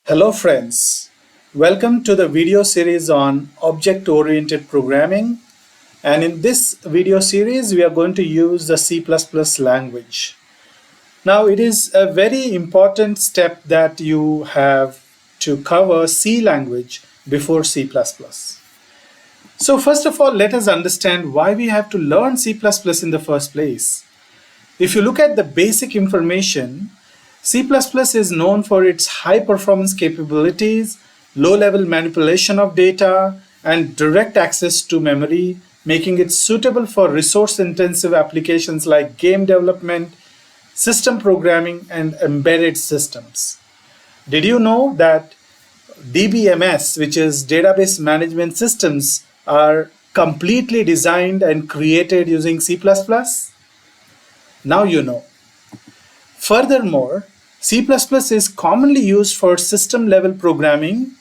Hello friends, welcome to the video series on object-oriented programming, and in this video series we are going to use the C++ language. Now it is a very important step that you have to cover C language before C++. So first of all, let us understand why we have to learn C++ in the first place. If you look at the basic information, C++ is known for its high performance capabilities, low-level manipulation of data, and direct access to memory, making it suitable for resource-intensive applications like game development, system programming, and embedded systems. Did you know that DBMS, which is Database Management Systems, are completely designed and created using C++? Now you know. Furthermore, C++ is commonly used for system-level programming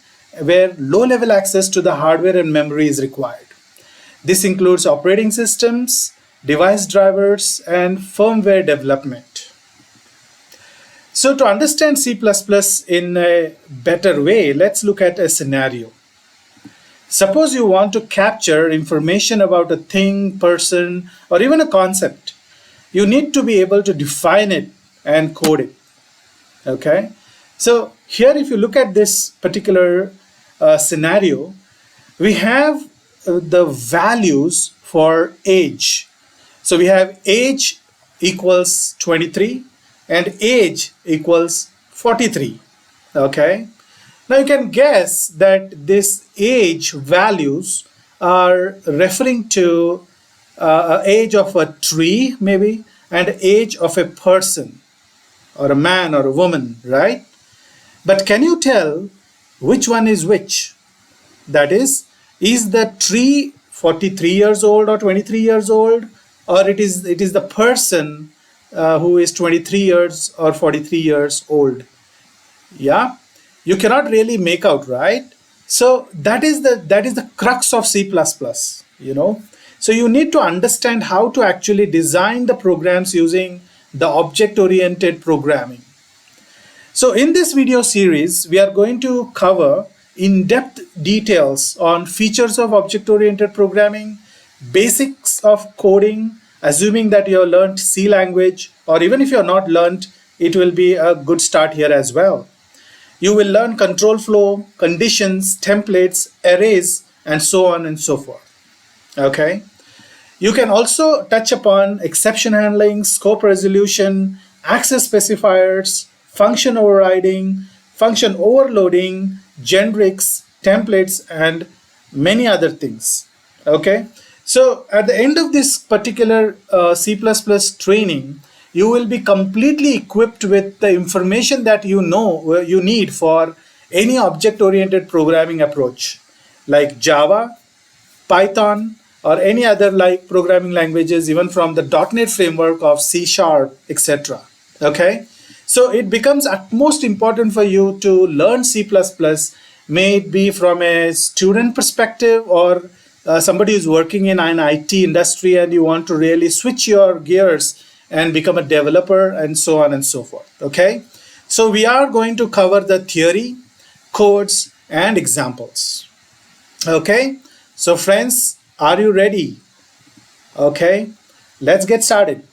where low-level access to the hardware and memory is required. This includes operating systems, device drivers, and firmware development. So to understand C++ in a better way, let's look at a scenario. Suppose you want to capture information about a thing, person, or even a concept. You need to be able to define it and code it. Okay, so here if you look at this particular scenario, we have the values for age. So we have age equals 23 and age equals 43. Okay, now you can guess that this age values are referring to age of a tree maybe and age of a person, or a man or a woman, right? But can you tell which one is which? That is the tree 43 years old or 23 years old, or it is the person who is 23 years or 43 years old? Yeah, you cannot really make out, right? So that is the crux of C++, you know. So you need to understand how to actually design the programs using the object-oriented programming. So in this video series, we are going to cover in-depth details on features of object-oriented programming, basics of coding, assuming that you have learned C language, or even if you have not learned, it will be a good start here as well. You will learn control flow, conditions, templates, arrays, and so on and so forth. Okay. You can also touch upon exception handling, scope resolution, access specifiers, function overriding, function overloading, generics, templates, and many other things. Okay, so at the end of this particular C++ training, you will be completely equipped with the information that you know you need for any object-oriented programming approach like Java, Python, or any other like programming languages, even from the .NET framework of C#, etc. Okay, so it becomes utmost important for you to learn C++, may it be from a student perspective or somebody who's working in an IT industry and you want to really switch your gears and become a developer and so on and so forth. Okay, so we are going to cover the theory, codes, and examples. Okay, so friends, are you ready? Okay, let's get started.